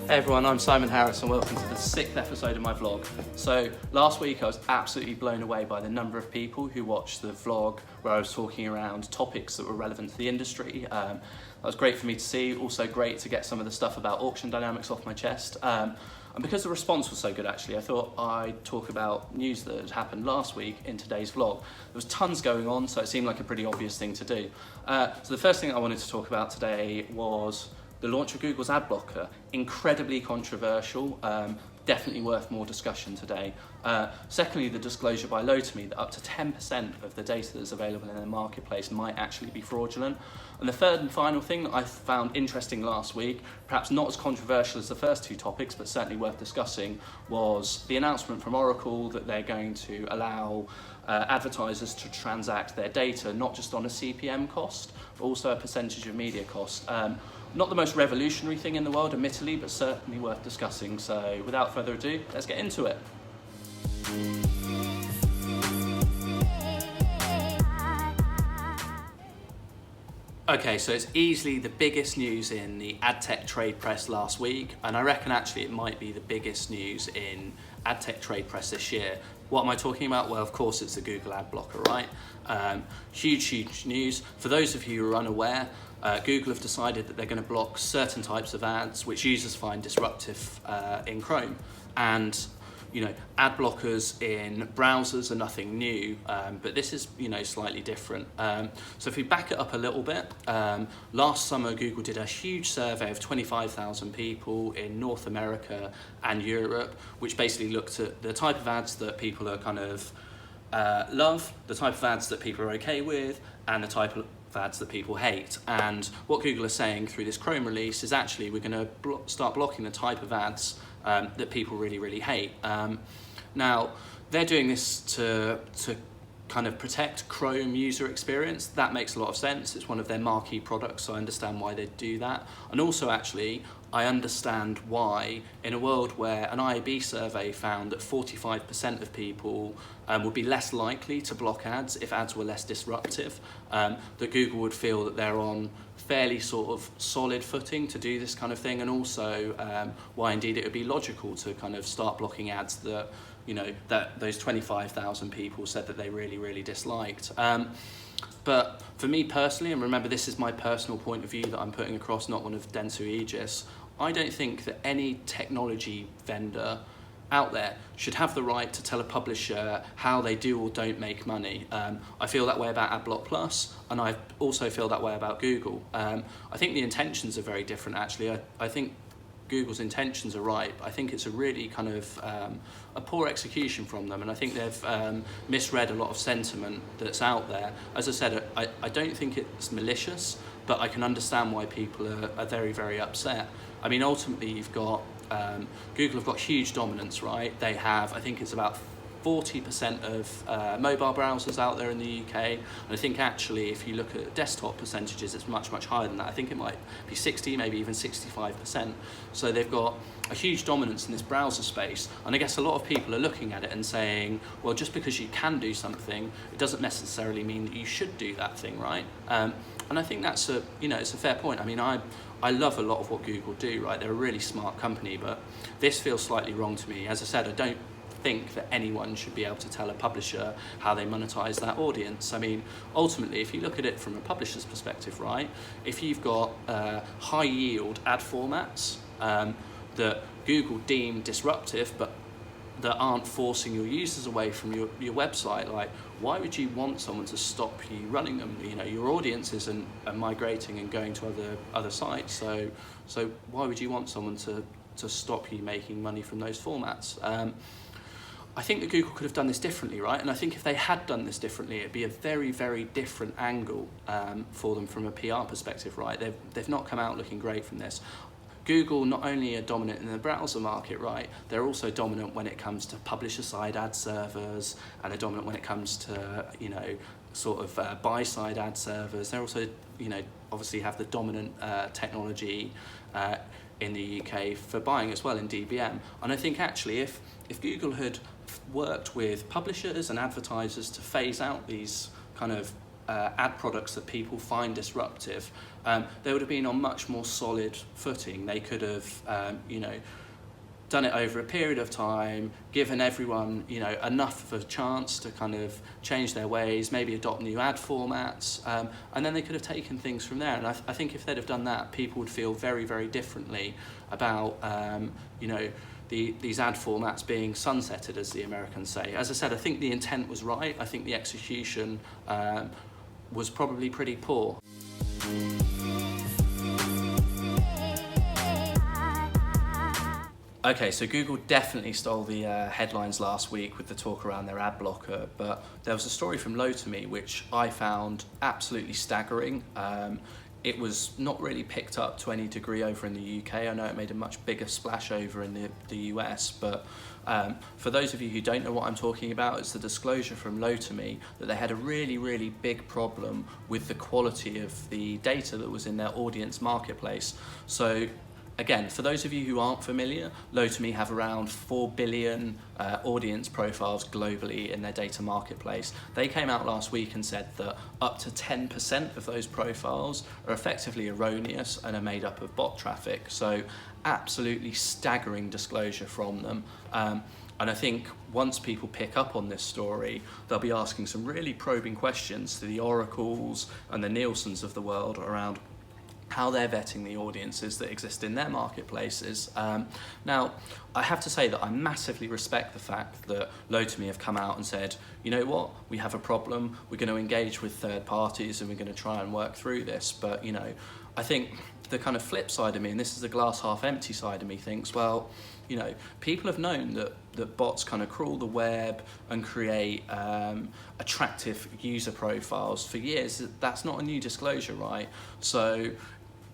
Hey everyone, I'm Simon Harris and welcome to the 6th episode of my vlog. So last week I was absolutely blown away by the number of people who watched the vlog where I was talking around topics that were relevant to the industry. That was great for me to see, also great to get some of the stuff about auction dynamics off my chest. And because the response was so good actually, I thought I'd talk about news that had happened last week in today's vlog. There was tons going on, so it seemed like a pretty obvious thing to do. So the first thing I wanted to talk about today was the launch of Google's AdBlocker. Incredibly controversial, definitely worth more discussion today. Secondly, the disclosure by Lotame that up to 10% of the data that's available in the marketplace might actually be fraudulent. And the third and final thing that I found interesting last week, perhaps not as controversial as the first two topics, but certainly worth discussing, was the announcement from Oracle that they're going to allow advertisers to transact their data not just on a CPM cost, but also a percentage of media cost. Not the most revolutionary thing in the world, admittedly, but certainly worth discussing. So without further ado, let's get into it. Okay, so it's easily the biggest news in the ad tech trade press last week, and I reckon actually it might be the biggest news in ad tech trade press this year. What am I talking about? Well, of course, it's the Google AdBlocker, right? Huge news. For those of you who are unaware, Google have decided that they're going to block certain types of ads which users find disruptive in Chrome. And you know, ad blockers in browsers are nothing new, but this is, slightly different. So if we back it up a little bit, last summer Google did a huge survey of 25,000 people in North America and Europe, which basically looked at the type of ads that people are kind of love, the type of ads that people are okay with, and the type of ads that people hate. And what Google is saying through this Chrome release is actually we're going to start blocking the type of ads that people really hate. Now, they're doing this to kind of protect Chrome user experience. That makes a lot of sense. It's one of their marquee products, so I understand why they do that. And also, actually, I understand why, in a world where an IAB survey found that 45% of people would be less likely to block ads if ads were less disruptive, that Google would feel that they're on fairly sort of solid footing to do this kind of thing, and also why indeed it would be logical to kind of start blocking ads that, that those 25,000 people said that they really disliked. But for me personally, and remember this is my personal point of view that I'm putting across, not one of Dentsu Aegis, I don't think that any technology vendor out there should have the right to tell a publisher how they do or don't make money. I feel that way about AdBlock Plus, and I also feel that way about Google. I think the intentions are very different actually. I think Google's intentions are right, but I think it's a really kind of a poor execution from them, and I think they've misread a lot of sentiment that's out there. As I said, I don't think it's malicious, but I can understand why people are very upset. I mean, ultimately you've got Google have got huge dominance, right? They have, I think it's about 40% of mobile browsers out there in the UK, and I think actually if you look at desktop percentages it's much higher than that. I think it might be 60, maybe even 65%. So they've got a huge dominance in this browser space, and I guess a lot of people are looking at it and saying, well, just because you can do something, it doesn't necessarily mean that you should do that thing, right? And I think that's it's a fair point. I mean, I love a lot of what Google do, right? They're a really smart company, but this feels slightly wrong to me. As I said, I don't think that anyone should be able to tell a publisher how they monetize that audience. I mean, ultimately, if you look at it from a publisher's perspective, right, if you've got high yield ad formats that Google deem disruptive, but that aren't forcing your users away from your website, like, why would you want someone to stop you running them? Your audience isn't migrating and going to other sites, so why would you want someone to stop you making money from those formats? I think that Google could have done this differently, right? And I think if they had done this differently, it'd be a very different angle for them from a PR perspective, right? They've not come out looking great from this. Google not only are dominant in the browser market, right, they're also dominant when it comes to publisher-side ad servers, and they're dominant when it comes to, sort of buy-side ad servers. They're also, obviously have the dominant technology in the UK for buying as well in DBM. And I think actually if Google had worked with publishers and advertisers to phase out these kind of ad products that people find disruptive, they would have been on much more solid footing. They could have, done it over a period of time, given everyone, enough of a chance to kind of change their ways, maybe adopt new ad formats, and then they could have taken things from there. And I think if they'd have done that, people would feel very, very differently about, these ad formats being sunsetted, as the Americans say. As I said, I think the intent was right. I think the execution was probably pretty poor. Okay, so Google definitely stole the headlines last week with the talk around their AdBlocker, but there was a story from Lotame which I found absolutely staggering. It was not really picked up to any degree over in the UK. I know it made a much bigger splash over in the US, but for those of you who don't know what I'm talking about, it's the disclosure from Lotame that they had a really, really big problem with the quality of the data that was in their audience marketplace. So again, for those of you who aren't familiar, Lotame have around 4 billion audience profiles globally in their data marketplace. They came out last week and said that up to 10% of those profiles are effectively erroneous and are made up of bot traffic. So absolutely staggering disclosure from them. And I think once people pick up on this story, they'll be asking some really probing questions to the Oracles and the Nielsen's of the world around how they're vetting the audiences that exist in their marketplaces. Now, I have to say that I massively respect the fact that Lotame have come out and said, you know what, we have a problem, we're going to engage with third parties and we're going to try and work through this. But, I think the kind of flip side of me, and this is the glass half empty side of me, thinks, well, people have known that bots kind of crawl the web and create attractive user profiles for years. That's not a new disclosure, right? So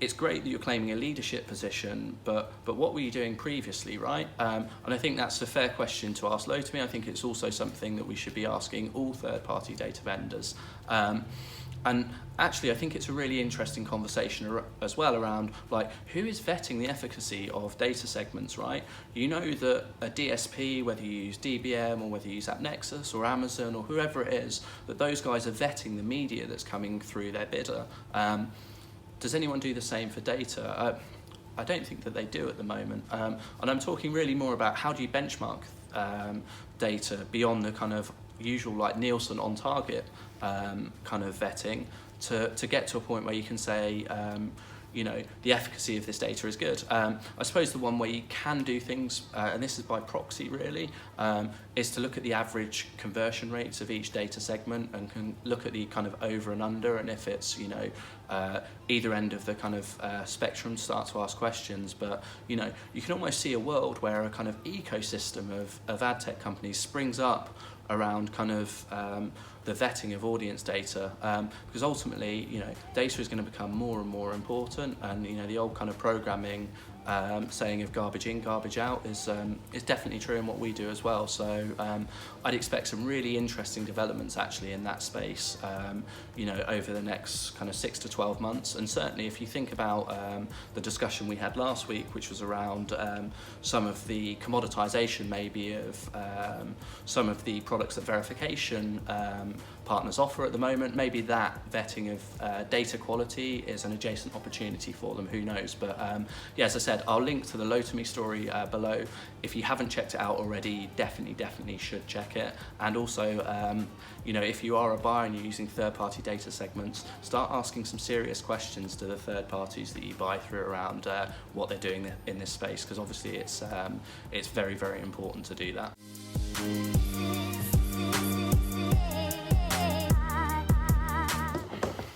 it's great that you're claiming a leadership position, but what were you doing previously, right? And I think that's a fair question to ask Lotame. I think it's also something that we should be asking all third-party data vendors. And actually, I think it's a really interesting conversation as well around, who is vetting the efficacy of data segments, right? You know that a DSP, whether you use DBM or whether you use AppNexus or Amazon or whoever it is, that those guys are vetting the media that's coming through their bidder. Does anyone do the same for data? I don't think that they do at the moment. And I'm talking really more about how do you benchmark data beyond the kind of usual Nielsen on target kind of vetting to get to a point where you can say, the efficacy of this data is good. I suppose the one way you can do things, and this is by proxy really, is to look at the average conversion rates of each data segment and can look at the kind of over and under, and if it's, either end of the kind of spectrum, start to ask questions. But, you can almost see a world where a kind of ecosystem of ad tech companies springs up around kind of the vetting of audience data, because ultimately, data is going to become more and more important, and the old kind of programming saying of garbage in, garbage out is definitely true in what we do as well. So I'd expect some really interesting developments actually in that space, over the next kind of 6 to 12 months. And certainly if you think about the discussion we had last week, which was around some of the commoditization maybe of some of the products that verification partners offer at the moment, maybe that vetting of data quality is an adjacent opportunity for them, who knows. But yeah, as I said, I'll link to the Lotame story below. If you haven't checked it out already, definitely should check it. And also, if you are a buyer and you're using third-party data segments, start asking some serious questions to the third parties that you buy through around what they're doing in this space, because obviously it's very, very important to do that.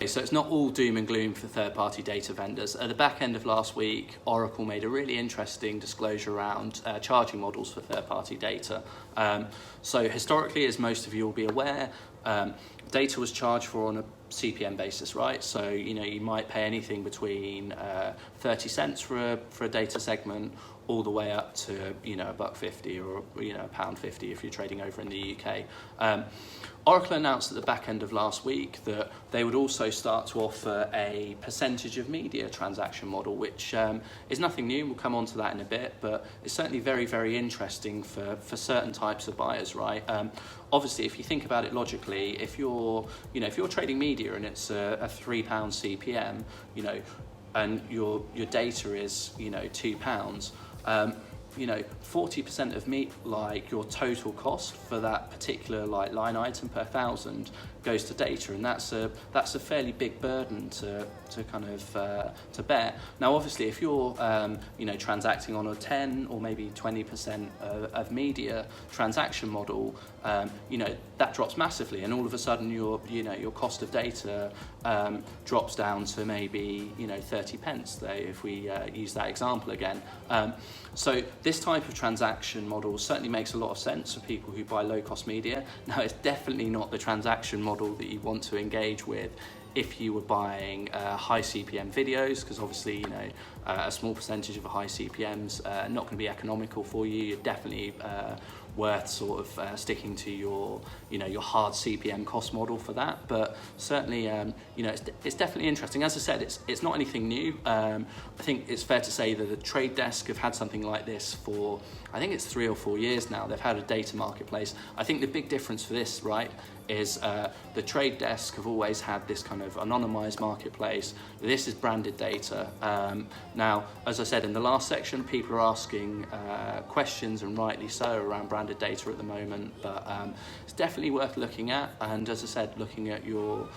So it's not all doom and gloom for third-party data vendors. At the back end of last week, Oracle made a really interesting disclosure around charging models for third-party data. So historically, as most of you will be aware, data was charged for on a CPM basis, right? So you might pay anything between 30 cents for a data segment, all the way up to $1.50 or £1.50 if you're trading over in the UK. Oracle announced at the back end of last week that they would also start to offer a percentage of media transaction model, which is nothing new. We'll come on to that in a bit, but it's certainly very, very interesting for certain types of buyers, right? Obviously, if you think about it logically, if you're trading media and it's a £3 CPM, and your data is £2, 40% of your total cost for that particular line item per thousand goes to data, and that's a fairly big burden to bear. Now, obviously, if you're transacting on a 10 or maybe 20% of media transaction model, that drops massively, and all of a sudden your cost of data drops down to maybe 30 pence. If we use that example again, so this type of transaction model certainly makes a lot of sense for people who buy low-cost media. Now, it's definitely not the transaction model that you want to engage with if you were buying high CPM videos, because obviously a small percentage of a high CPM's not going to be economical for you. You're definitely worth sticking to your hard CPM cost model for that. But certainly it's definitely interesting. As I said, it's not anything new. I think it's fair to say that the Trade Desk have had something like this for, I think it's 3 or 4 years now. They've had a data marketplace. I think the big difference for this, right, is the Trade Desk have always had this kind of anonymized marketplace. This is branded data. Now, as I said in the last section, people are asking questions, and rightly so, around branded data at the moment, but it's definitely worth looking at. And as I said, looking at your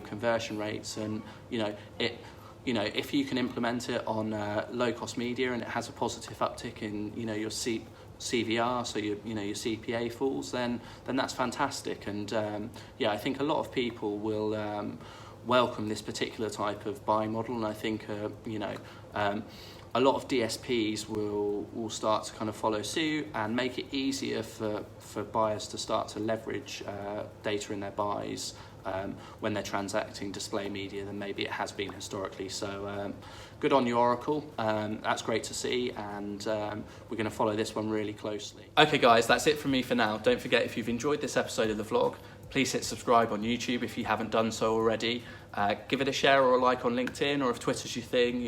conversion rates, and if you can implement it on low-cost media and it has a positive uptick in your CVR, so your CPA falls, then that's fantastic. And I think a lot of people will welcome this particular type of buying model, and I think a lot of DSPs will start to kind of follow suit and make it easier for buyers to start to leverage data in their buys when they're transacting display media than maybe it has been historically. So good on you, Oracle. That's great to see, and we're going to follow this one really closely. Okay guys, that's it from me for now. Don't forget, if you've enjoyed this episode of the vlog, please hit subscribe on YouTube if you haven't done so already. Give it a share or a like on LinkedIn, or if Twitter's your thing,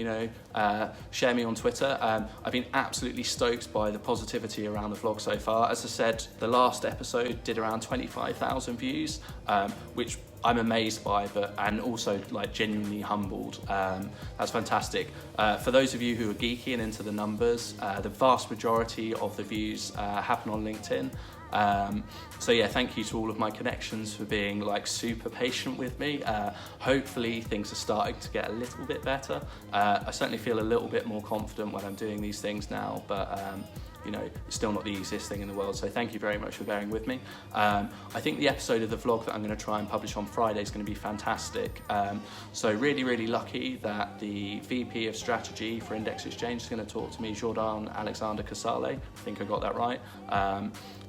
share me on Twitter. I've been absolutely stoked by the positivity around the vlog so far. As I said, the last episode did around 25,000 views, which I'm amazed by, and also genuinely humbled. That's fantastic. For those of you who are geeky and into the numbers, the vast majority of the views happen on LinkedIn. So yeah, thank you to all of my connections for being super patient with me. Hopefully things are starting to get a little bit better. I certainly feel a little bit more confident when I'm doing these things now, but it's still not the easiest thing in the world, so thank you very much for bearing with me. I think the episode of the vlog that I'm going to try and publish on Friday is going to be fantastic. So really, really lucky that the VP of Strategy for Index Exchange is going to talk to me, Jordan Alexander Casale. I think I got that right.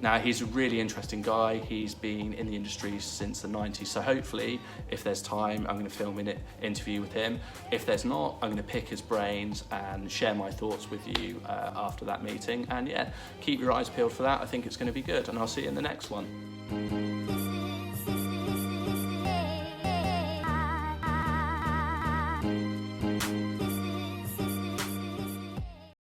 Now, he's a really interesting guy. He's been in the industry since the 90s, so hopefully, if there's time, I'm going to film an interview with him. If there's not, I'm going to pick his brains and share my thoughts with you after that meeting. And yeah, keep your eyes peeled for that. I think it's going to be good, and I'll see you in the next one.